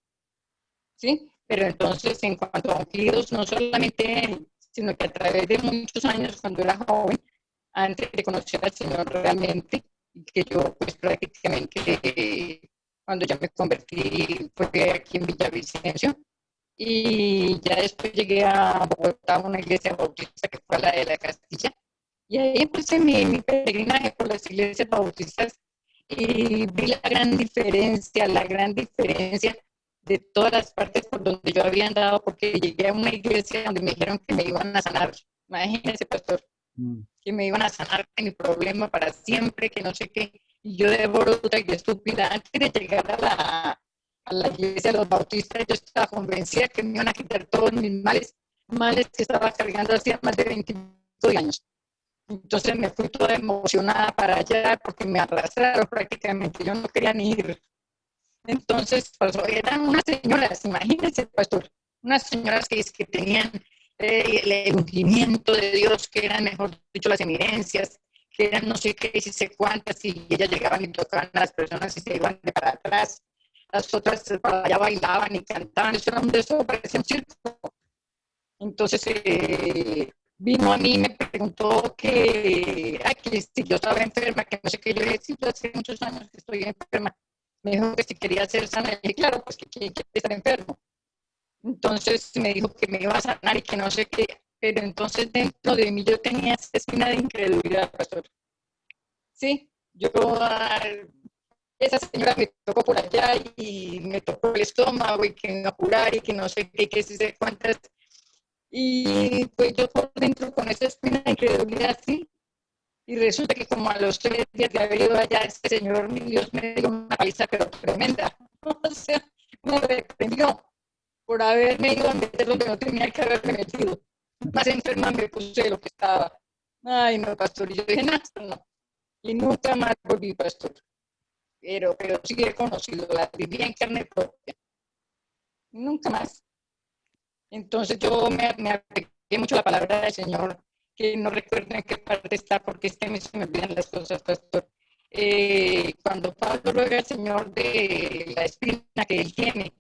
¿sí? Pero entonces, en cuanto a ungidos, no solamente él, sino que a través de muchos años, cuando era joven, antes de conocer al Señor realmente, que yo pues prácticamente, cuando ya me convertí, fue aquí en Villavicencio, y ya después llegué a Bogotá, a una iglesia bautista que fue la de la Castilla, y ahí empecé mi peregrinaje por las iglesias bautistas y vi la gran diferencia de todas las partes por donde yo había andado, porque llegué a una iglesia donde me dijeron que me iban a sanar. Imagínese, pastor, que me iban a sanar de mi problema para siempre, que no sé qué. Y yo de bruta y de estúpida, antes de llegar a la iglesia de los bautistas, yo estaba convencida que me iban a quitar todos mis males que estaba cargando hacía más de 20 años. Entonces me fui toda emocionada para allá porque me arrastraron prácticamente, yo no quería ni ir. Entonces, pues, eran unas señoras, imagínense, pastor, unas señoras que tenían el ungimiento de Dios, que eran, mejor dicho, las eminencias, que eran no sé qué, y sé cuántas, y ellas llegaban y tocaban a las personas y se iban de para atrás. Las otras para allá bailaban y cantaban, eso era un desorden, parecía un circo. Entonces, vino a mí y me preguntó que si yo estaba enferma, que no sé qué. Yo le dije, sí, yo hace muchos años que estoy enferma. Me dijo que si quería ser sana. Y dije, claro, pues que quiere estar enfermo. Entonces me dijo que me iba a sanar y que no sé qué. Pero entonces dentro de mí yo tenía esa espina de incredulidad, pastor. Sí, esa señora me tocó por allá y me tocó el estómago y que me iba a curar y que no sé qué, que sé cuántas. Y pues yo por dentro con esa espina de incredulidad, sí. Y resulta que como a los 3 días de haber ido allá, este señor, mi Dios, me dio una paliza, pero tremenda. O sea, me reprendió por haberme ido a meter donde no tenía que haberme metido. Más enferma me puse de lo que estaba. Ay, no, pastor. Y yo dije, no, no. Y nunca más volví, pastor. Pero sí he conocido, la viví en carne propia. Nunca más. Entonces yo me apegué mucho a la palabra del Señor, que no recuerdo en qué parte está, porque es que a mí se me olvidan las cosas, pastor. Cuando Pablo ruega al Señor de la espina que él tiene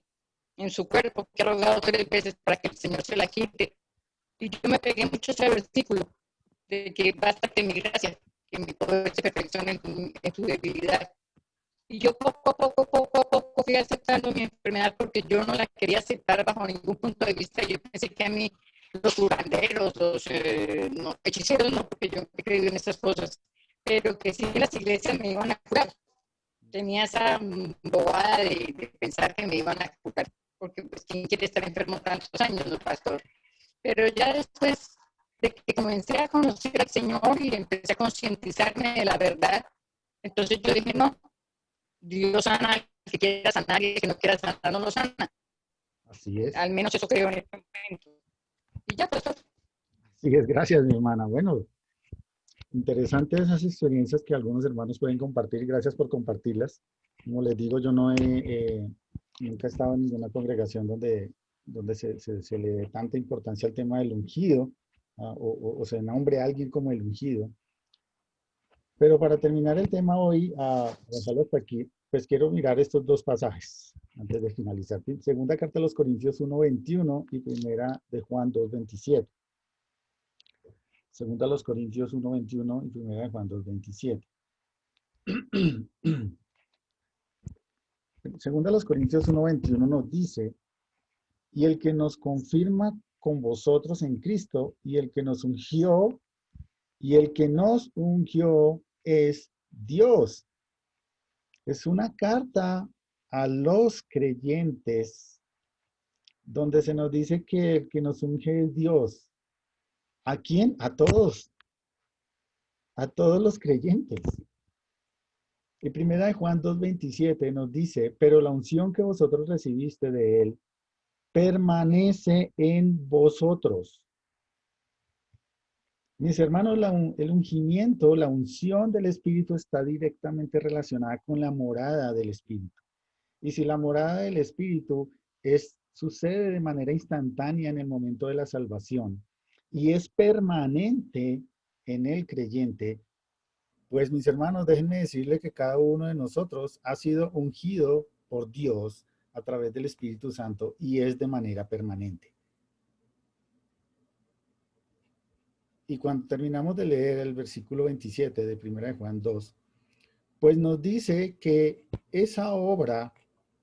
en su cuerpo, que ha rogado 3 veces para que el Señor se la quite. Y yo me pegué mucho a ese versículo, de que bástate mi gracia, que mi poder se perfeccione en tu debilidad. Y yo poco a poco fui aceptando mi enfermedad porque yo no la quería aceptar bajo ningún punto de vista. Yo pensé que a mí los curanderos, los no, hechiceros, no, porque yo he creído en esas cosas, pero que sí las iglesias me iban a curar. Tenía esa bobada de pensar que me iban a curar, porque pues, ¿quién quiere estar enfermo tantos años, no, pastor? Pero ya después de que comencé a conocer al Señor y empecé a concientizarme de la verdad, entonces yo dije, no, Dios sana al que quiera sanar y el que no quiera sanar no lo sana. Así es. Al menos eso creo en este momento. Y ya, pues. Así es, gracias, mi hermana. Bueno, interesantes esas experiencias que algunos hermanos pueden compartir y gracias por compartirlas. Como les digo, yo nunca he estado en ninguna congregación donde se le dé tanta importancia al tema del ungido, o se nombre a alguien como el ungido. Pero para terminar el tema hoy, Gonzalo, hasta aquí, pues quiero mirar estos 2 pasajes antes de finalizar. Segunda carta a los Corintios 1:21 y primera de Juan 2:27. Segunda a los Corintios 1:21 y primera de Juan 2:27. Segunda a los Corintios 1:21 nos dice, y el que nos confirma con vosotros en Cristo, y el que nos ungió, es Dios. Es una carta a los creyentes donde se nos dice que el que nos unge es Dios. ¿A quién? A todos los creyentes. Y primera de Juan 2:27 nos dice, pero la unción que vosotros recibiste de él permanece en vosotros. Mis hermanos, el ungimiento, la unción del Espíritu está directamente relacionada con la morada del Espíritu. Y si la morada del Espíritu sucede de manera instantánea en el momento de la salvación y es permanente en el creyente, pues mis hermanos, déjenme decirle que cada uno de nosotros ha sido ungido por Dios a través del Espíritu Santo y es de manera permanente. Y cuando terminamos de leer el versículo 27 de 1 de Juan 2, pues nos dice que esa obra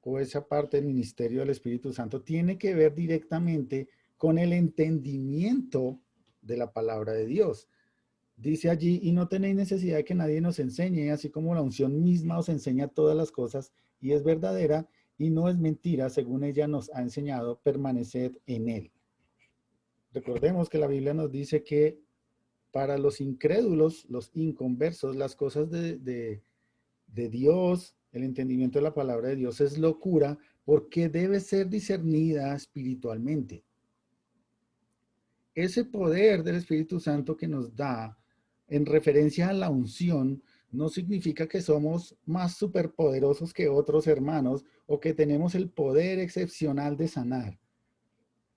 o esa parte del ministerio del Espíritu Santo tiene que ver directamente con el entendimiento de la palabra de Dios. Dice allí, y no tenéis necesidad de que nadie nos enseñe, así como la unción misma os enseña todas las cosas, y es verdadera, y no es mentira, según ella nos ha enseñado, permaneced en él. Recordemos que la Biblia nos dice que para los incrédulos, los inconversos, las cosas de Dios, el entendimiento de la palabra de Dios es locura, porque debe ser discernida espiritualmente. Ese poder del Espíritu Santo que nos da en referencia a la unción no significa que somos más superpoderosos que otros hermanos o que tenemos el poder excepcional de sanar.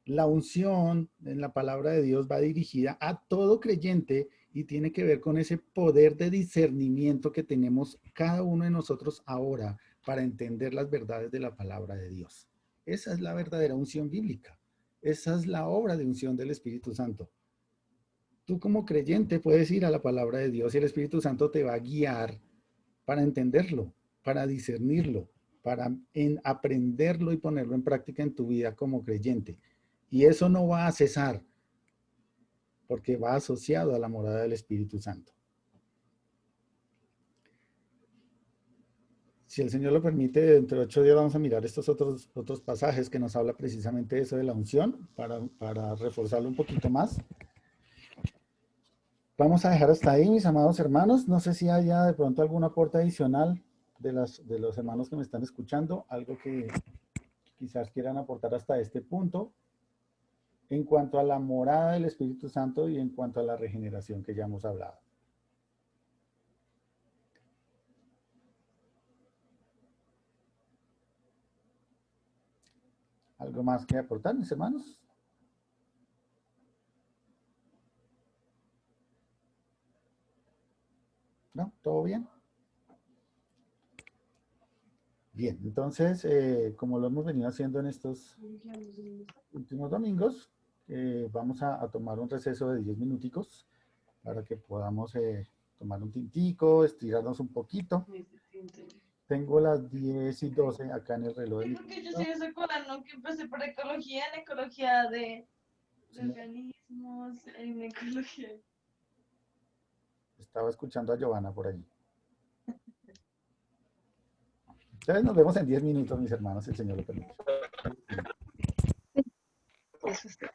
La unción en la palabra de Dios va dirigida a todo creyente y tiene que ver con ese poder de discernimiento que tenemos cada uno de nosotros ahora para entender las verdades de la palabra de Dios. Esa es la verdadera unción bíblica. Esa es la obra de unción del Espíritu Santo. Tú como creyente puedes ir a la palabra de Dios y el Espíritu Santo te va a guiar para entenderlo, para discernirlo, para aprenderlo y ponerlo en práctica en tu vida como creyente. Y eso no va a cesar, porque va asociado a la morada del Espíritu Santo. Si el Señor lo permite, dentro de 8 días vamos a mirar estos otros pasajes que nos habla precisamente de eso de la unción, para reforzarlo un poquito más. Vamos a dejar hasta ahí, mis amados hermanos. No sé si haya de pronto algún aporte adicional de los hermanos que me están escuchando, algo que quizás quieran aportar hasta este punto en cuanto a la morada del Espíritu Santo y en cuanto a la regeneración que ya hemos hablado. ¿Algo más que aportar, mis hermanos? ¿No? ¿Todo bien? Bien, entonces, como lo hemos venido haciendo en estos últimos domingos, vamos a tomar un receso de 10 minuticos para que podamos tomar un tintico, estirarnos un poquito. Tengo las 10:12 acá en el reloj. Sí, porque yo soy venezolano que empecé por ecología, en ecología de organismos, en ecología. Estaba escuchando a Giovanna por allí. Entonces nos vemos en 10 minutos, mis hermanos, si el Señor lo permite. Eso está.